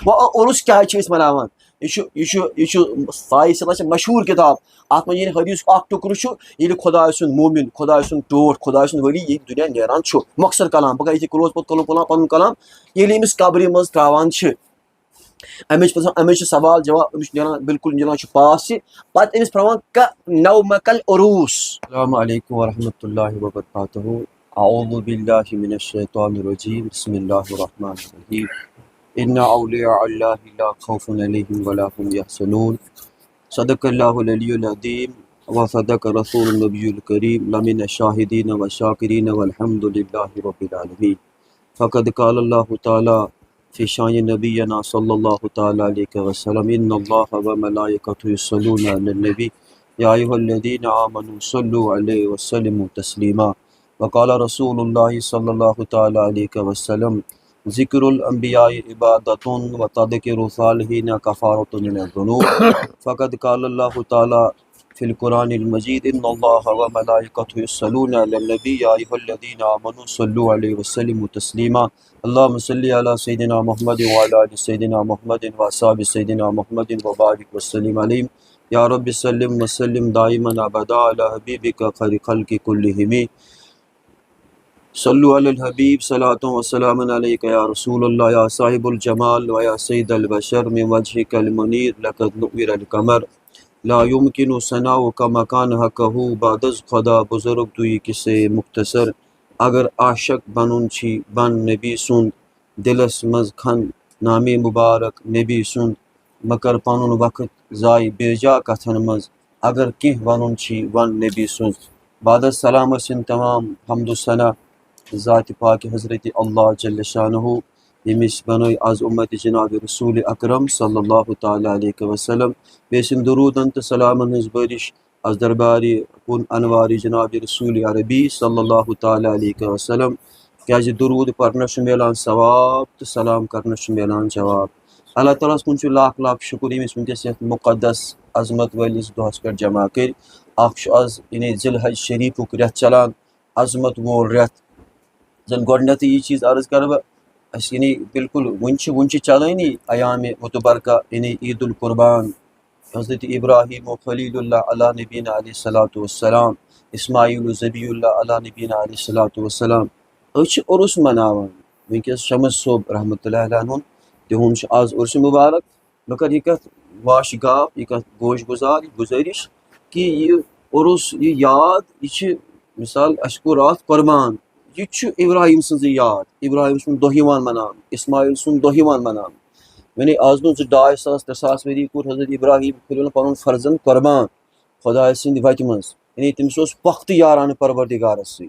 عرس کیا مناوان یہ سائی صلہ مشہور کتاب ات من حدیث اخ ٹکر خدا سن مومن خدا سن ٹوٹ خدا سن ولی یہ دنیا نیران مختصر کلام بہ یہ کلوز پہ پن کلام یل امس قبر مز تراوان امچ سوال جواب امس نیران بالکل نیران پاس پتہ امس پھران نو مکل عروس. السلام علیکم ورحمۃ اللہ وبرکاتہ. اعوذ باللہ من الشیطان الرجیم. بسم اللہ الرحمن الرحیم. ان اولیاء اللہ لا خوف علیہم ولا هم یحزنون. صدق اللہ العلی العظیم وصدق رسول النبی الکریم. لمن الشاہدین والشاکرین والحمد للہ رب العالمین. فقد قال اللہ تعالی فی شان نبینا صلی اللہ تعالی علیہ وسلم ان اللہ وملائکتہ یصلون علی النبی یا ایھا الذین آمنوا صلوا علیہ وسلموا تسلیما. وقال رسول اللہ صلی اللہ تعالی علیہ وسلم ذکر الانبیاء عبادۃ وتذکر الصالحین کفارۃ من الذنوب. فقد قال اللہ تعالی فی القرآن المجید ان اللہ وملائکتہ یصلون علی النبی یا ایھا الذین آمنوا صلوا علیہ وسلموا تسلیما. اللہم صلی علی سیدنا محمد وعلی آل سیدنا محمد واصحاب سیدنا محمد وبارک وسلم علیہم. یا رب سلم وسلم دائما ابدا علی حبیبک خیر خلق کلہم. صلو علی الحبیب صلاۃ و سلام علیک یا رسول اللہ یا صاحب الجمال و یا سید البشر من وجہک المنیر لقد نور القمر. لا یمکن ثناؤک مکان حقہ بعد از خدا. بزرگ دوی کسے مختصر اگر عاشق بنن چھی بن نبی سن دلس مز کھن نام مبارک نبی سن مکر پنن وقت ضائع بیجا کتھن مز اگر کی ونن چھی ون نبی سن. بعد السلام سن تمام حمد و ثنا ذات پاک حضرت اللہ جل شانہ یمس بنوی از امت جناب رسول اکرم صلی اللہ تعالی علیہ وسلم. بیسن درودن تو سلامن ہز بارش از درباری کن انواری جناب رسول عربی صلی اللہ تعالی علیہ وسلم. کیازِ درود پرنس میلان ثواب تو سلام کرنس میلان جواب. اللہ تعالیٰ کن لاکھ لاکھ شکر یمس ونکس یتھ مقدس عظمت ولس دہس پہ جمع کر. اخ آز یعنی ذی الحج شریفک رت چلان عظمت وول رت. زن گۄڈنیتھٕے یہ چیز عرض کر بہ یعنی بالکل ون چلانی ایام متبرکہ یعنی عید القربان حضرت ابراہیم و خلیل اللہ علیٰ نبینا علیہ الصلوۃ والسلام اسماعیل و ذبیح اللہ علیٰ نبینا علیہ الصلوۃ والسلام. عرس مناوان ونکس شمس صوب رحمۃ اللہ علیہ تہند آز عرس مبارک. بہ کر یہ کت واش گاف یہ کت گوش گزار گزارش کہ یہ عرس یہ یاد یہ مثال اس کو رات قربان یہ ابراہیم سن یاد. ابراہیم سن دہ منان اسماعیل سن دہ منان. یعنی آز نو 2,500 3,000 ؤری کور حضرت ابراہیم خلیل پن فرزند قربان خدا سند وتہ مز. یعنی تمس وقت یارانہ پروردگارس سی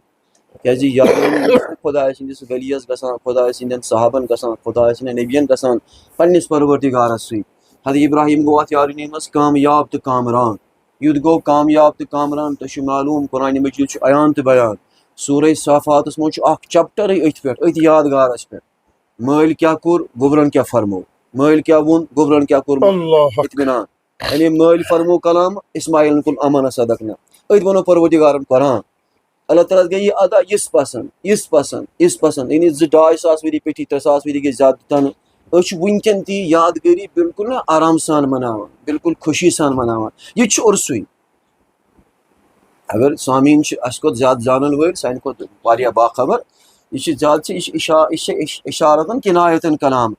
کیازِ یاران خدا سندس ولیس گژھان خدا سندین صحابن گژھان خدا سندین نبیین گژھان پنس پروردگارس سی. حضرت ابراہیم گو ات یارنی مز کامیاب تو کامران. یُتھ گو کامیاب تو کامران تہ معلوم قرآن مجید عیان تو بیان. سورہ صافاتس مجھ اخ چپٹر ات پہ ات یادگارس پہ مل کیا کور گوبرن کیا فرمو مل کیا ون گوبرن کیا کور اطمینان. یعنی مل فرمو کلام اسماعیل کل امن صدقنا ات ونو پروردگارن قرآن. اللہ تعالیٰ گئی یہ ادا یس پسند یس پسند یس پسند. یعنی 2,500 ؤری پہ 3,000 ؤری گئی زیادہ تن ونکن تی یادگاری بالکل نا آرام سان مناوان بالکل خوشی سان مناوان. یہ عرسوی اگر سامعین اس کو زیادہ زانن ول سان کو واریاہ باخبر یہ زیادہ یہ اشارتن کنایتن کلام.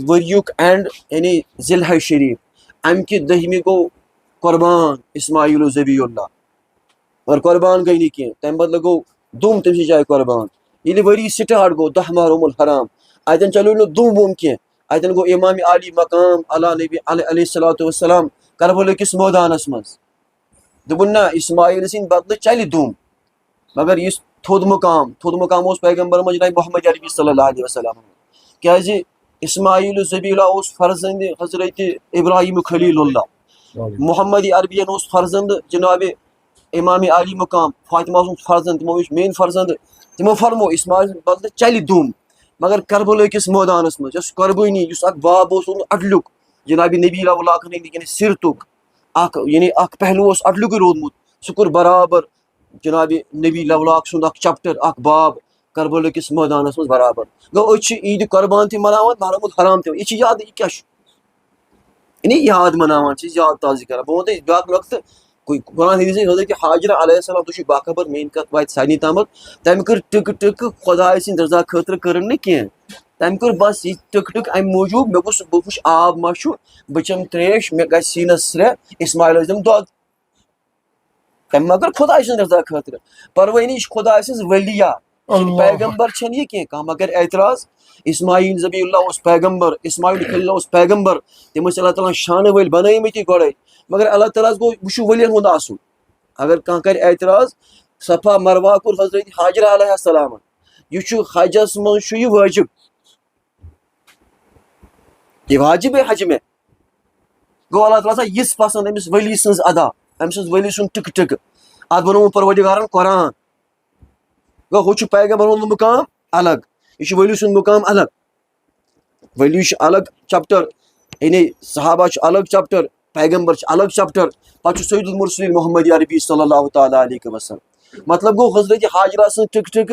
وریک اینڈ یعنی ذی الحج شریف ام کہ دہمہ گو قربان اسماعیل و ذبیح اللہ اور قربان گئی نہیں کی تمہ بدل گو دم تمسی جائے قربان. یل وری سٹارٹ گو 10 محرم الحرام اتن چلو نو دم وم کی اتن گو امام علی مقام علی نبی علیہ الصلوۃ والسلام کربلا کس میدانس مز. دپن نا اسماعیل سند بدل چل دم مگر یہ تھود مقام اس پیغمبر جناب محمد عربی صلی اللہ علیہ وسلم. کیازِ اسماعیل و ذبیح اللہ اس فرزند حضرت ابراہیم خلیل اللہ. محمد عربین اس فرزند جناب امام علی مقام فاطمہ سن فرزند تمو مین فرزند تمو فرمو اسماعیل بدل چل دم مگر کربلا کس میدانس مز یس قربانی اس اک باب اس اڈلک جناب نبی اللہ یعنی سر تک اخ یعنی اخ پہلو اس اڈلک رودمت سہ کور برابر جناب نبی لولاک سند اخ چپٹر اخ باب کربلا کس میدانس مز برابر گو عید قربان تہ مناوان محرم الحرام تہ یہ یاد یہ کیا یعنی یاد مناوان یاد تازہ کران بہ ونو بیاکھ نقطہ قرآن حدیث حضرت حاجرہ علیہ السلام تھی باخبر مین کت وات سارے تامت تم کر ٹک ٹک خدا سند رضا خاطر کرن نا کی تم کر بس یہ ٹک ٹک ام موجود مے گوس بہ وچھ آب ما بہ چم تریش مے گژھِ سینس سرے اسماعیل دم دود تم ما کر خدا سند رضا خاطر پروانی خدا سز ولیہ پیغمبر چھن یہ کی کم اگر اعتراض اسماعیل ذبیح اللہ اس پیغمبر اسماعیل خلیل اللہ اس پیغمبر تم اللہ تعالیٰ شان ول بنائی گوڑے مگر اللہ تعالیٰ گو وچو ولین ہند آسن اگر کان کر اعتراض صفا مروہ کور حضرت حاجرہ علیہ السلام یہ حجس من یہ واجب یہ واجب حج میں گو اللہ تعالیٰ یس پسند امس ولی سز ادا ام سز ولی سن ٹک ٹک ات بنو پروردگارن قرآن گو ہو پیغمبر ہند مقام الگ یہ ولی سن مقام الگ ولی الگ چپٹر یعنی صحابہ الگ چپٹر پیغمبر الگ چپٹر پتہ سید المرسلین محمد عربی صلی اللہ تعالیٰ علیہ وسلم مطلب گو حضرت حاجرہ سن ٹک ٹک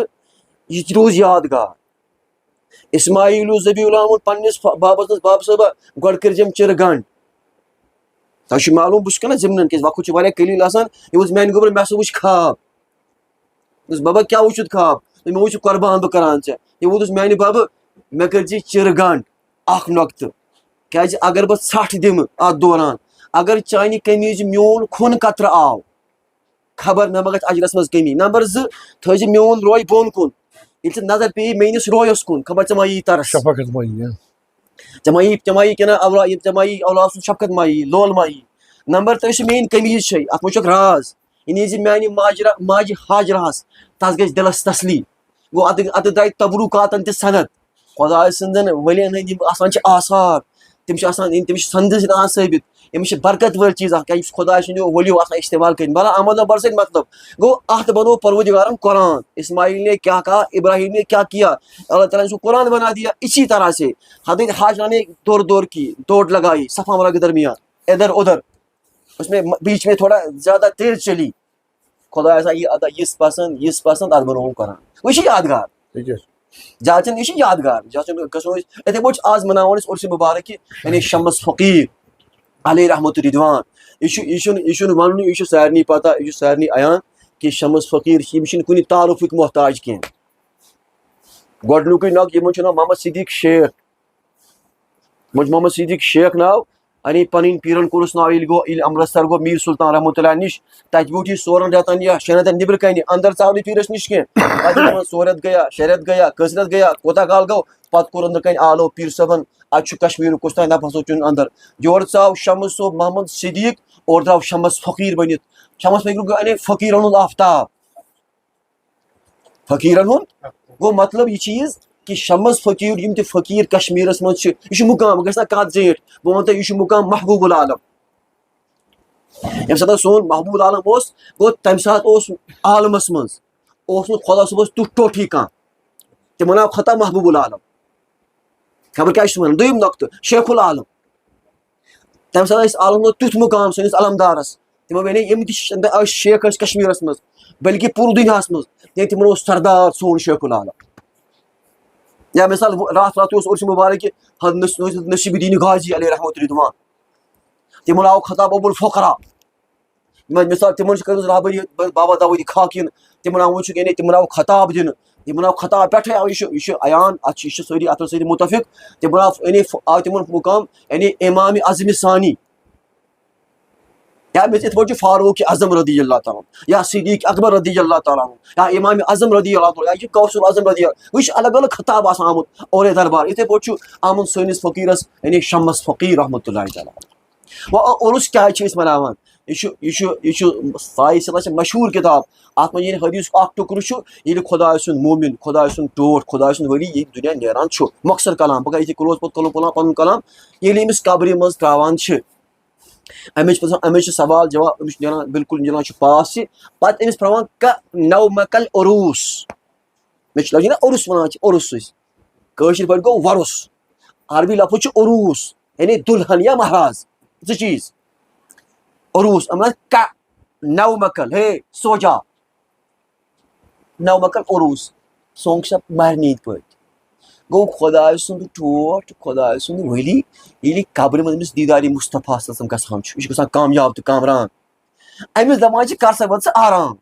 یہ روز یادگار اسماعیل ذبیح اللہ پنس بابس نس باب صاحبہ گۄڈٕ کٔرزیم چِرٕ گنڈ تۄہہِ معلوم بہٕ چھُس کران ضمنن کیازِ وقت واریاہ قلیل آسان یہ اوس میانہِ گوٚبر مےٚ ہسا وٕچھ خواب بابا کیا وٕچھُتھ خواب مےٚ وٕچھ قربان بہٕ کران ژےٚ یہ ووتُس میانہِ بابہٕ مےٚ کٔرزِ چِرٕ گنڈ اکھ نۄقطہٕ کیازِ اگر بہٕ ژھٹھ دِمہٕ اتھ دوران اگر چانہِ قمیٖض میون خوٗن قطرٕ آو خبر مےٚ ما گژھِ اجرس منٛز کمی نمبر 2 تھٲیزِ میون روے بۄن کُن ییٚلہِ ژےٚ نظر پیٚیی میٲنِس رویس کُن خبر ژےٚ ما یی ترس ژےٚ ما یی کِنہٕ ژےٚ ما یی اولاد سُنٛد شفقت ما یی لول ما یی نمبر 3 چھِ میٲنۍ قمیٖض چھے اتھ منٛز چھُ اکھ راز یعنی زِ میانہِ ماجہِ حاجرہس تس گژھِ دلس تسلی گوٚو اتھ درٛاے تبروکاتن تہِ سند خۄداے سٕنٛدٮ۪ن ؤلین ہٕنٛدۍ یِم آسان چھِ آثار تِم چھِ آسان تٔمِس چھِ سندٕ سۭتۍ آسان ثٲبت أمِس چھِ برکت وٲلۍ چیٖز آسان کیازِ خۄداے سٕنٛدیو ؤلیو آسان استعمال کٔرِتھ بلا احمد نمبر سۭتۍ مطلب گوٚو اتھ بنو پروردگارن قرآن اسماعیل نے کیا کہا ابراہیم نے کیا کیا اللہ تعالیٰ نے قرآن بنا دیا اسی طرح سے حضرت حاجرہ نے دور کی دوڑ لگائی صفا مرا کے درمیان ادھر ادھر اس میں بیچ میں تھوڑا زیادہ تیز چلی خدا ایسا یہ پسند ات بنو قرآن وہ یادگار جاچن یہ یادگار جاچن گھو اتھے پٲٹھۍ آز مناوان عرس مبارک یعنی شمس فقیر علیہ رحمت الرضوان یہ ون یہ سارنی پتہ یہ سارنی عیان کہ شمس فقیر یہ کن تعارفک محتاج کی گۄڈنیُکُے ناو یِمن چھُ ناو محمد صدیق شیخ محمد صدیق شیخ ناو یعنی پنٕنۍ پیٖرن کوٚرُس ناو ییٚلہِ امرتسر گوٚو میٖر سلطان رحمۃ اللہ نِش تتہِ بیوٗٹھ یہِ 4 رٮ۪تن یا 6 رٮ۪تن نٮ۪برٕ کنہِ اندر ژاو نہٕ پیٖرس نِش کینٛہہ پتہٕ 100 رٮ۪تھ گٔیا 6 رٮ۪تھ گٔیا کٔژ رٮ۪تھ گٔیا کوتاہ کال گوٚو پتہٕ کوٚر أنٛدرٕ کنہِ آلو پیٖر صٲبن اتہِ چھُ کشمیٖرُک کُس تانۍ نفر ژھُن اندر یورٕ ژاو شمس صٲب محمد صدیق اور درٛاو شمس فقیر بٔنِتھ شمس فقیر گوٚو یعنی فقیرن ہُنٛد آفتاب فقیرن ہُنٛد گوٚو مطلب یہِ چیٖز کہ شمس فقیر یم تہِ فقیر کشمیرس مز یہ مقام گژھِ نا کتھ زیٖٹھ بہٕ ونہٕ تۄہہِ یہ مقام محبوب العالم ییٚمہِ ساتہٕ سون محبوب العالم اوس گوٚو تمہِ ساتہٕ اوس عالمس منٛز اوس نہٕ خۄدا صٲبس تیُتھ ٹوٹھٕے کانٛہہ تِمن آو خطا محبوب العالم خبر کیٛاہ چھُس ونان دوٚیِم نۄقطہٕ شیخ العالم تمہِ ساتہٕ ٲسۍ عالمس تیُتھ مقام سٲنِس علمدارس تِمو ونے یِم تہِ ٲسۍ شیخ ٲسۍ کشمیرس منٛز بلکہِ پوٗرٕ دُنیاہس منٛز تِمن اوس سردار سون شیخ العالم یا مثال راتھ اوس عرس مبارک نصیب الدین غازی علیہ رحمۃ الرضوان تِمن آو خطاب ابو الفقرا مثال تِمن چھِ کٔرمٕژ رہبری بابا داوودی خاکِن تِمن آو وٕچھُکھ یعنی تِمن آو خطاب دِنہٕ تِمن آو خطاب پٮ۪ٹھے آو یہِ چھُ عیان اتھ چھِ سٲری اتھ سۭتۍ مُتفِق تِمن آو تِمن مقام یعنی امام اعظم ثانی یا یِتھ پٲٹھۍ چھُ فاروق اعظم رضی اللہ تعالیٰ یا صدیق اکبر رضی اللہ تعالیٰ یا امام اعظم رضی اللہ تعالیٰ یا کوثر اعظم رضی اللہ وٕچھ الگ الگ خطاب آسان آمُت اورے دربار یِتھے پٲٹھۍ چھُ آمُت سٲنِس فقیرس یعنی شمس فقیر رحمۃ اللہ تعالیٰ وۄنۍ عرس کیازِ چھِ أسۍ مناوان یہ ساے صلہ چھِ مشہوٗر کِتاب اتھ منٛز ییٚلہِ حدیثُک اکھ ٹُکرٕ چھُ ییٚلہِ خۄداے سُنٛد مومِن خۄداے سُنٛد ٹوٹھ خۄداے سُنٛد ؤلی ییٚتہِ دُنیا نیران چھُ مۄخصر کلام بہٕ کرٕ یِتھٕے کلوز پتہٕ پنُن کلام ییٚلہِ أمِس قبرِ منٛز ترٛاوان چھِ أمِس چھِ سوال جواب أمِس چھُ نیران بالکل نیران چھُ پاس یہِ پتہٕ أمِس ترٛاوان نومکل عروٗس مےٚ چھُ لگان نا عرُس ونان چھِ عرُس أسۍ کٲشِر پٲٹھۍ گوٚو وۄرُس عربی لفظ چھُ عروٗس یعنی دُلہن یا مہراز زٕ چیٖز عروٗس نومکل ہے سوجا نومکل عروٗس سونگ سا مہرنید پٲٹھۍ گوٚو خۄداے سُنٛد ٹوٹھ خۄداے سُنٛد ؤلی ییٚلہِ قبرِ منٛز أمِس دیٖدارِ مُصطفیٰ صلی اللہ علیہ وسلم گژھان چھُ یہِ چھُ گژھان کامیاب تہٕ کامران أمِس دَپان چھِ کر سا وَن ژٕ آرام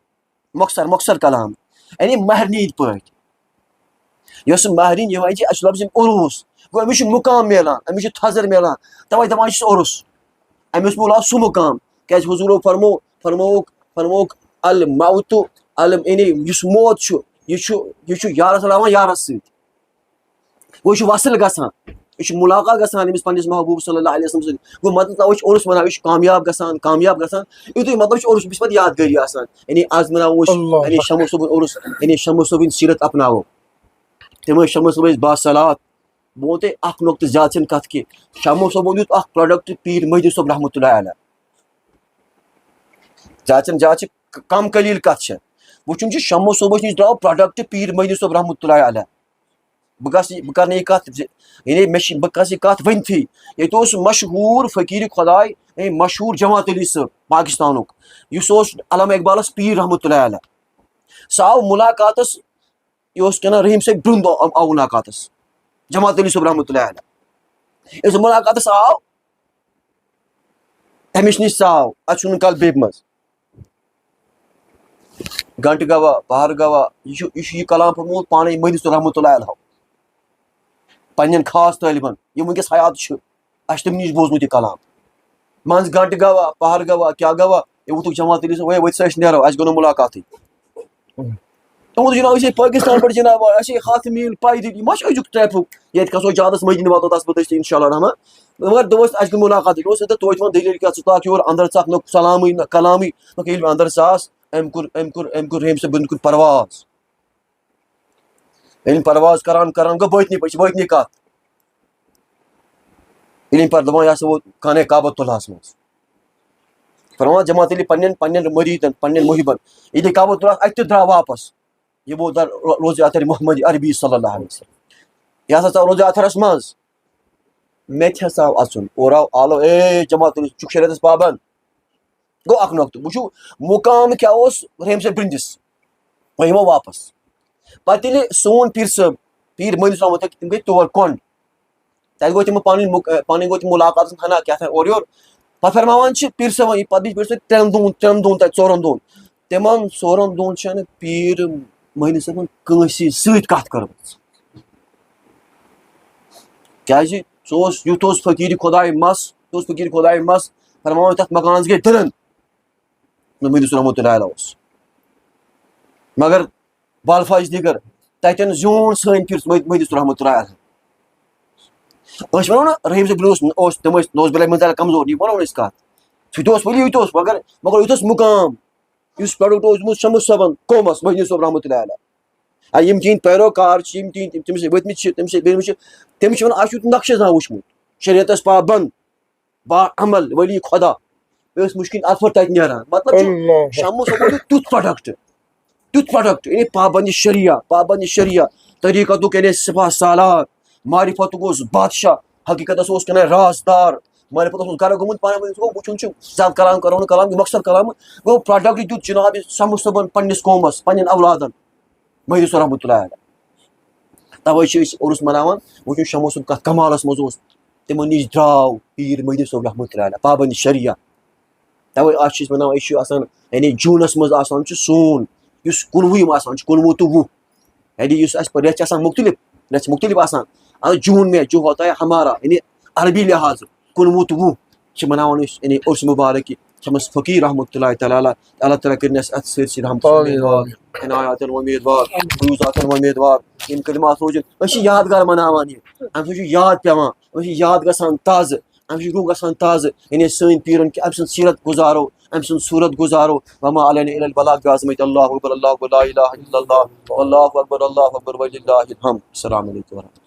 مۄخصر کلام یعنی مہرنید پٲٹھۍ یۄس سُہ مہرِنۍ یِوان چھِ اَسہِ چھُ لفظ عروٗس گوٚو أمِس چھُ مُقام میلان أمِس چھُ تھزر میلان تَوَے دَپان چھِس عروٗس أمِس میوٗل سُہ مُقام کیٛازِ حضوٗرو فرمووُکھ الموتُ یعنی یُس موت چھُ یہِ چھُ یارس رلاوان یارس سۭتۍ گوٚو یہِ چھُ وصل گژھان یہِ چھُ مُلاقات گژھان أمِس پننِس محبوٗب صلی اللہ علیہ وسلم سۭتۍ گوٚو مطلب تَوَے چھِ عروٗس وَنان یہِ چھُ کامیاب گژھان یِتُے مطلب چھُ عروٗس یہِ چھِ پَتہٕ یادگٲری آسان یعنی آز مَناوو أسۍ یعنی شمس صٲبُن عروٗس یعنی شمس صٲبٕنۍ سیٖرت اپناوو تِم ٲسۍ شمس صٲب ٲسۍ باصلات بہٕ وَنہو تۄہہِ اکھ نۄقطہٕ زیادٕ چھَنہٕ کَتھ کینٛہہ شمس صٲبن دیُت اکھ پروڈکٹ پیٖر مہدی صٲب رحمتہ اللہ علیہ زیادٕ چھِ کم قلیٖل کَتھ چھےٚ وٕچھُن چھُ شمس صٲبَس نِش درٛاو پروڈکٹ پیٖر مہدی صٲب رحمتہ اللہ علیہ بہٕ کرٕ نہٕ یہِ کَتھ یعنی بہٕ کَرٕ یہِ کَتھ ؤنتھٕے ییٚتہِ اوس مشہوٗر فقیٖر خۄداے یعنی مشہوٗر جماعت علی صٲب پاکِستانُک یُس اوس علامہ اقبالس پیٖر رحمتہ اللہ علیہ سُہ آو مُلاقاتس یہِ اوس کیٛاہ رحیٖم صٲب برُنٛد آو مُلاقاتس جماعت علی صٲب رحمتہ اللہ علیہ ییٚلہِ سُہ مُلاقاتس آو أمِس نِش سُہ آو اَتہِ چھُنہٕ کَل بیٚیہِ منٛز گنٹہٕ گواہ پہر گواہ یہِ چھُ یہِ کلام پوٚرمُت پانے مہدی صٲب رحمتہ اللہ علیہ پننٮ۪ن خاص طٲلبن یِم وٕنکیٚس حیات چھِ اَسہِ چھُ تٔمۍ نِش بوٗزمُت یہِ کلام منٛزٕ گنٹہٕ گواہ پہر گواہ کیٛاہ گواہ ہے ووٚتھُکھ جماعت علی صٲب ؤتھۍ سا أسۍ نیرو اَسہِ گوٚو نہٕ مُلاقاتٕے تِمو دوٚپ جِناب أسۍ ہے پٲکِستان پٮ۪ٹھ جِناب اَسہِ ہے 100 میٖل پایدٔلۍ یہِ ما چھُ أزیُک ٹریفُک ییٚتہِ کھسو جادس مٔجدِ واتو تَس پتہٕ أسۍ اِنشاء اللہ رحمان مگر دوٚپُس اَسہِ گوٚو مُلاقاتٕے دوٚپُس ہے توتہِ وَن دٔلیٖل کیٛاہ ژٕ ژاکھ یور اندر ژاکھ نہ سلامٕے نہ کلامٕے دوٚپُکھ ییٚلہِ بہٕ اندر ژاس أمۍ کوٚر رحیٖم صٲبن کوٚر پرواز ییٚلہِ پرواز کران گوٚو وٲتنی کَتھ ییٚلہِ پَتہٕ دَپان یہِ ہسا ووت خانہ کعبۃ اللہَس منٛز فرمان جماعت علی پننٮ۪ن مریٖدن پننٮ۪ن محبن ییٚلہِ کعبۃ اللہ اَتہِ تہِ درٛاو واپس یہِ ووت روزِ اطہر محمد عربی صلی اللہ علیہ وسلم یہِ ہسا ژاو روزِ اطہرس منٛز مےٚ تہِ ہسا آو اَژُن اورٕ آو آلو جماعت علی چھُکھ شریعتس پابنٛد گوٚو اکھ نۄقطہٕ وٕچھِو مُقام کیٛاہ اوس رحیٖم صٲب برنٛدِس وۄنۍ یِمو واپس پتہٕ ییٚلہِ سون پیٖر صٲب پیٖر مہدی صٲب تِم گٔے تور کۄنڈ تَتہِ گوٚو تِمو پانہٕ گوٚو تِم مُلاقات ہنا کیٛاہ تھام اورٕ یورٕ پتہٕ فرماوان چھِ پیٖر صٲبن پتہٕ پیٖر صٲب 3 دۄہن تَتہِ 4 دۄہن تِمن 4 دۄہن چھنہٕ پیٖر مہدی صٲبن کٲنٛسہِ سۭتۍ کتھ کٔرمٕژ کیٛازِ سُہ اوس یُتھ اوس فقیٖر خۄداے مس فرماوان تتھ مکانس گٔے دٕنن مہدی صٲب رحمتہ اللہ علیہ اوس مگر بالفاظ دیگر تتٮ۪ن زیوٗن سٲنۍ پیٖر مہدی صٲب رحمتہ اللہ علیہ أسۍ وَنو نہ رحیٖم صٲب اوس تِم ٲسۍ نوز بِلّہ منٛز کمزور یہِ وَنو أسۍ کَتھ سُہ تہِ اوس ؤلی یہِ تہِ اوس مگر یُتھ اوس مُقام یُس پروڈکٹ اوس دیُتمُت شمس صٲبن قومس مہدی صٲب رحمتہ اللہ علیہ یِم تِہنٛدۍ پیروکار چھِ یِم تِہنٛدۍ تٔمِس سۭتۍ ؤتھمٕتۍ چھِ تٔمِس سۭتۍ بیٚہمٕتۍ چھِ تٔمِس چھِ وَنان اَسہِ چھُ نقشہٕ آسان وٕچھمُت شریعتس پابنٛد با عمل ؤلی خۄدا ٲسۍ مُشکِل اَتھٕ تَتہِ نیران مطلب چھُ شمس صٲبن دیُت تیُتھ پروڈکٹ یعنی پابنٛدِ شریعہ طریٖقتُک یعنی صِفا سالار معرفتُک اوس بادشاہ حقیٖقتس اوس کیٛاہ رازدار معرفتس اوس گرٕ گوٚمُت پانہٕ ؤنۍ گوٚو وٕچھُن چھُ زیادٕ کلام کرو نہٕ کلام مۄخصر کلام گوٚو پروڈکٹ دیُت جِناب شمس صٲبن پننِس قومس پننٮ۪ن اولادن مہدی صٲب رحمتہ اللہ علیہ تَوے چھِ أسۍ عُرُس مناوان وٕچھُن شمس صٲب کتھ کمالس منٛز اوس تِمن نِش درٛاو پیٖر مہدی صٲب رحمتہ اللہ علیہ پابنٛدِ شریعہ تَوے آز چھِ أسۍ وَنان أسۍ چھِ آسان یعنی جوٗنس منٛز آسان چھُ سون یُس 19 آسان چھُ 19 تہٕ 20 یعنی یُس اَسہِ رٮ۪تھ چھِ آسان مُختلف آسان جوٗن میں جو ہوتا ہے ہمارا یعنی عربی لحاظ 19 تہٕ 20 چھِ مناوان أسۍ یعنی عُرس مُبارک شمس فقیٖر رحمتہ اللہ تعالیٰ اللہ تعالیٰ کٔرِنۍ اَسہِ اَتھ سٲرسٕے رحمتہٕ عنایاتن اُمیٖدوار فیوٗزاتن اُمیٖدوار یِم کلمات روزن أسۍ چھِ یادگار مناوان یہِ اَمہِ سۭتۍ چھُ یاد پیٚوان أسۍ چھِ یاد گژھان تازٕ اَمہِ سۭتۍ روح گژھان تازٕ یعنی سٲنۍ پیٖرن کہِ أمۍ سٕنٛز سیٖرت گُزارو أمۍ سٕنٛز صوٗرت گُزارو وما علینا الا البلاغ بعظمتِ اللہ اکبر لا اله الا اللہ واللہ اکبر وللہ الحمد السلام علیکم ورحمتہ اللہ